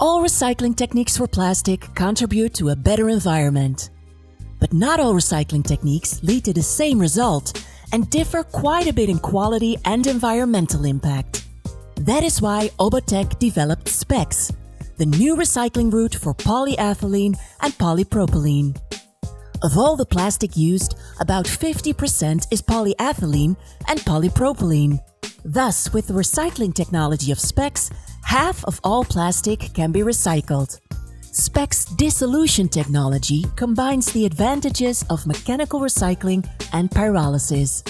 All recycling techniques for plastic contribute to a better environment. But not all recycling techniques lead to the same result and differ quite a bit in quality and environmental impact. That is why OBBOTEC developed SPEX, the new recycling route for polyethylene and polypropylene. Of all the plastic used, about 50% is polyethylene and polypropylene. Thus, with the recycling technology of SPEX, half of all plastic can be recycled. SPEX dissolution technology combines the advantages of mechanical recycling and pyrolysis.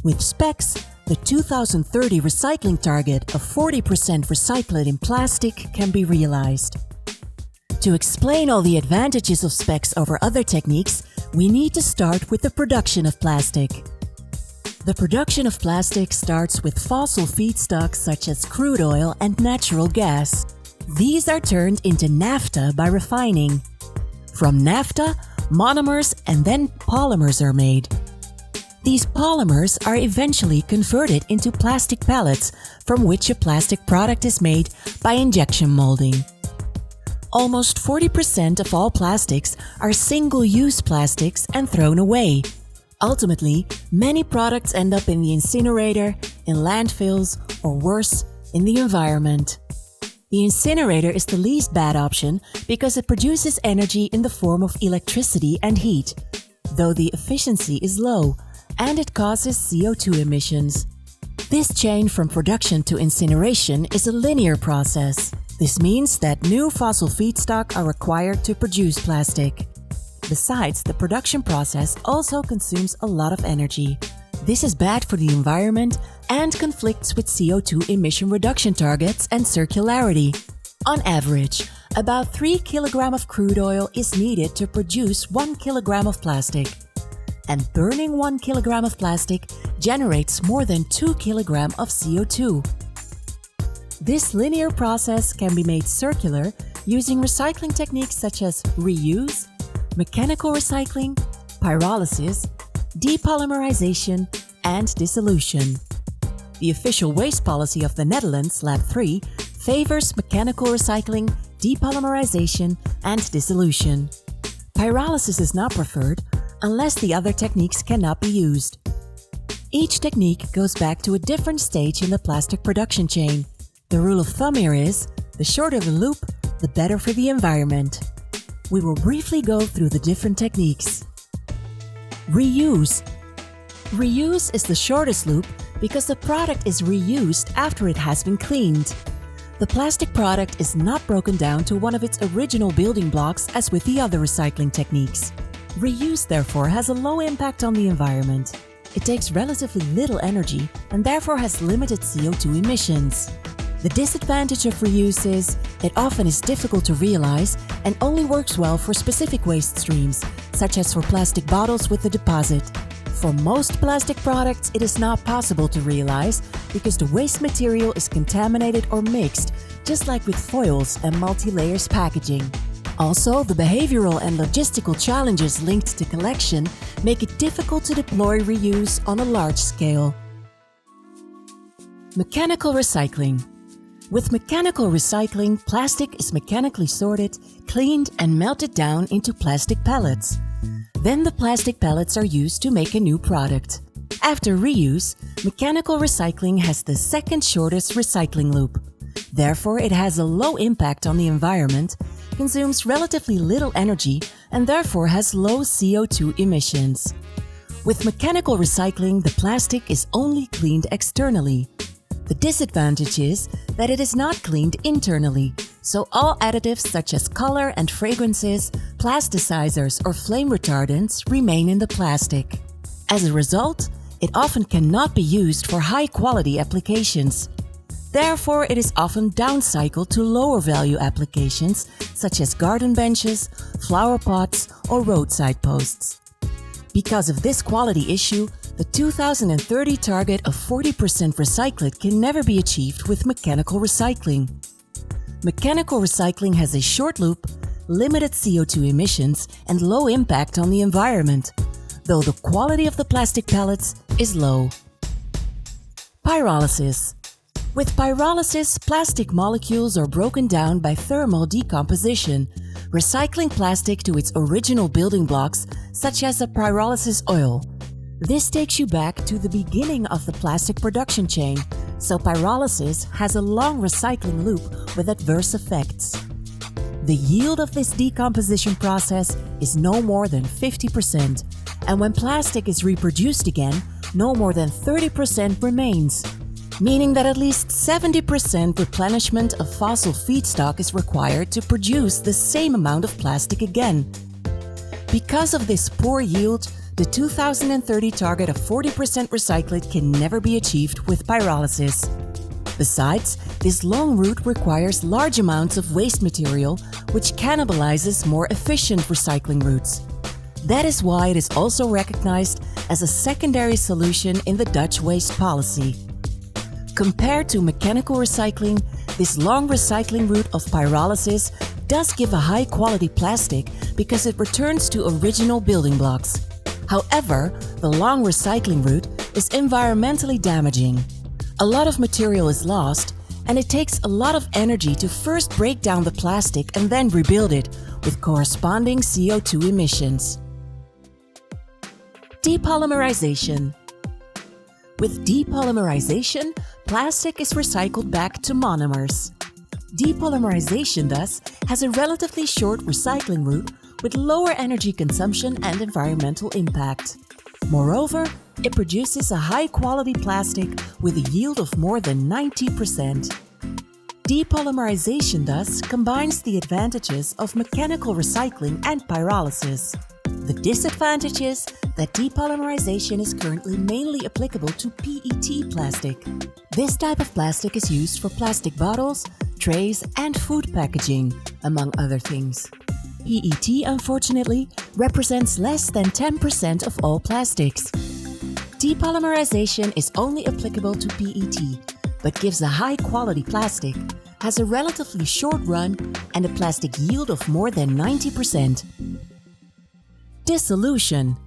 With SPEX, the 2030 recycling target of 40% recycled in plastic can be realized. To explain all the advantages of SPEX over other techniques, we need to start with the production of plastic. The production of plastic starts with fossil feedstocks such as crude oil and natural gas. These are turned into naphtha by refining. From naphtha, monomers and then polymers are made. These polymers are eventually converted into plastic pellets from which a plastic product is made by injection molding. Almost 40% of all plastics are single-use plastics and thrown away. Ultimately, many products end up in the incinerator, in landfills, or worse, in the environment. The incinerator is the least bad option because it produces energy in the form of electricity and heat, though the efficiency is low, and it causes CO2 emissions. This chain from production to incineration is a linear process. This means that new fossil feedstock are required to produce plastic. Besides, the production process also consumes a lot of energy. This is bad for the environment and conflicts with CO2 emission reduction targets and circularity. On average, about 3 kg of crude oil is needed to produce 1 kg of plastic. And burning 1 kg of plastic generates more than 2 kg of CO2. This linear process can be made circular using recycling techniques such as reuse, mechanical recycling, pyrolysis, depolymerization, and dissolution. The official waste policy of the Netherlands, Lab 3, favors mechanical recycling, depolymerization, and dissolution. Pyrolysis is not preferred unless the other techniques cannot be used. Each technique goes back to a different stage in the plastic production chain. The rule of thumb here is, the shorter the loop, the better for the environment. We will briefly go through the different techniques. Reuse. Reuse is the shortest loop because the product is reused after it has been cleaned. The plastic product is not broken down to one of its original building blocks as with the other recycling techniques. Reuse, therefore, has a low impact on the environment. It takes relatively little energy and therefore has limited CO2 emissions. The disadvantage of reuse is it often is difficult to realize and only works well for specific waste streams, such as for plastic bottles with a deposit. For most plastic products, it is not possible to realize because the waste material is contaminated or mixed, just like with foils and multi-layers packaging. Also, the behavioral and logistical challenges linked to collection make it difficult to deploy reuse on a large scale. Mechanical recycling. With mechanical recycling, plastic is mechanically sorted, cleaned, and melted down into plastic pellets. Then the plastic pellets are used to make a new product. After reuse, mechanical recycling has the second shortest recycling loop. Therefore, it has a low impact on the environment, consumes relatively little energy, and therefore has low CO2 emissions. With mechanical recycling, the plastic is only cleaned externally. The disadvantage is that it is not cleaned internally, so all additives such as color and fragrances, plasticizers or flame retardants remain in the plastic. As a result, it often cannot be used for high-quality applications. Therefore, it is often downcycled to lower-value applications such as garden benches, flower pots, or roadside posts. Because of this quality issue, the 2030 target of 40% recycled can never be achieved with mechanical recycling. Mechanical recycling has a short loop, limited CO2 emissions, and low impact on the environment, though the quality of the plastic pellets is low. Pyrolysis. With pyrolysis, plastic molecules are broken down by thermal decomposition, recycling plastic to its original building blocks, such as a pyrolysis oil. This takes you back to the beginning of the plastic production chain, so pyrolysis has a long recycling loop with adverse effects. The yield of this decomposition process is no more than 50%, and when plastic is reproduced again, no more than 30% remains, meaning that at least 70% replenishment of fossil feedstock is required to produce the same amount of plastic again. Because of this poor yield, the 2030 target of 40% recyclate can never be achieved with pyrolysis. Besides, this long route requires large amounts of waste material, which cannibalizes more efficient recycling routes. That is why it is also recognized as a secondary solution in the Dutch waste policy. Compared to mechanical recycling, this long recycling route of pyrolysis does give a high-quality plastic because it returns to original building blocks. However, the long recycling route is environmentally damaging. A lot of material is lost, and it takes a lot of energy to first break down the plastic and then rebuild it, with corresponding CO2 emissions. Depolymerization. With depolymerization, plastic is recycled back to monomers. Depolymerization, thus, has a relatively short recycling route with lower energy consumption and environmental impact. Moreover, it produces a high-quality plastic with a yield of more than 90%. Depolymerization, thus, combines the advantages of mechanical recycling and pyrolysis. The disadvantage is that depolymerization is currently mainly applicable to PET plastic. This type of plastic is used for plastic bottles, trays, and food packaging, among other things. PET, unfortunately, represents less than 10% of all plastics. Depolymerization is only applicable to PET, but gives a high-quality plastic, has a relatively short run, and a plastic yield of more than 90%. Dissolution.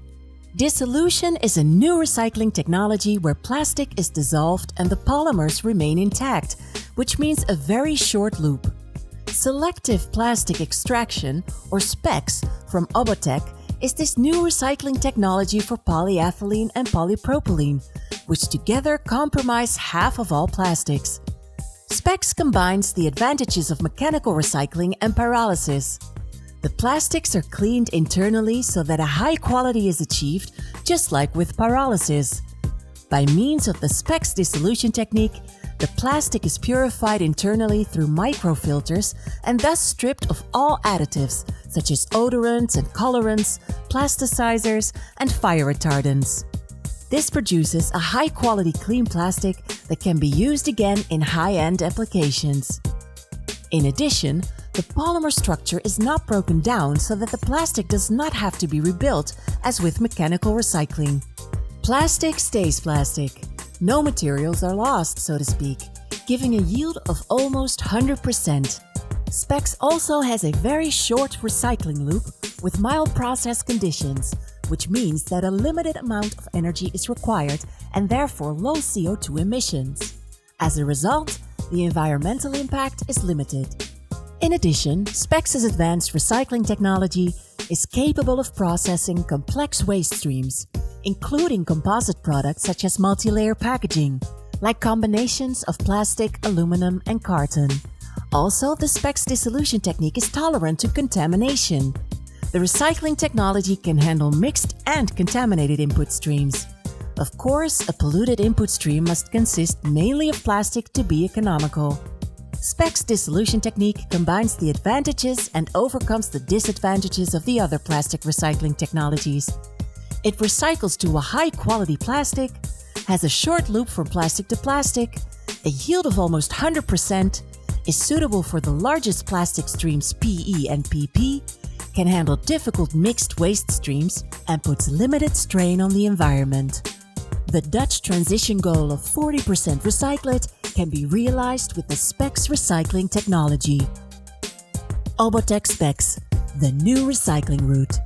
Dissolution is a new recycling technology where plastic is dissolved and the polymers remain intact, which means a very short loop. Selective Plastic EXtraction, or SPEX, from OBBOTEC is this new recycling technology for polyethylene and polypropylene, which together comprise half of all plastics. SPEX combines the advantages of mechanical recycling and pyrolysis. The plastics are cleaned internally so that a high quality is achieved, just like with pyrolysis. By means of the SPEX dissolution technique, the plastic is purified internally through microfilters and thus stripped of all additives, such as odorants and colorants, plasticizers, and fire retardants. This produces a high-quality clean plastic that can be used again in high-end applications. In addition, the polymer structure is not broken down so that the plastic does not have to be rebuilt, as with mechanical recycling. Plastic stays plastic. No materials are lost, so to speak, giving a yield of almost 100%. SPEX also has a very short recycling loop with mild process conditions, which means that a limited amount of energy is required and therefore low CO2 emissions. As a result, the environmental impact is limited. In addition, SPEX's advanced recycling technology is capable of processing complex waste streams, including composite products such as multi-layer packaging, like combinations of plastic, aluminum, and carton. Also, the SPEX dissolution technique is tolerant to contamination. The recycling technology can handle mixed and contaminated input streams. Of course, a polluted input stream must consist mainly of plastic to be economical. SPEX dissolution technique combines the advantages and overcomes the disadvantages of the other plastic recycling technologies. It recycles to a high-quality plastic, has a short loop from plastic to plastic, a yield of almost 100%, is suitable for the largest plastic streams PE and PP, can handle difficult mixed waste streams, and puts limited strain on the environment. The Dutch transition goal of 40% recyclate can be realized with the SPEX recycling technology. OBBOTEC SPEX, the new recycling route.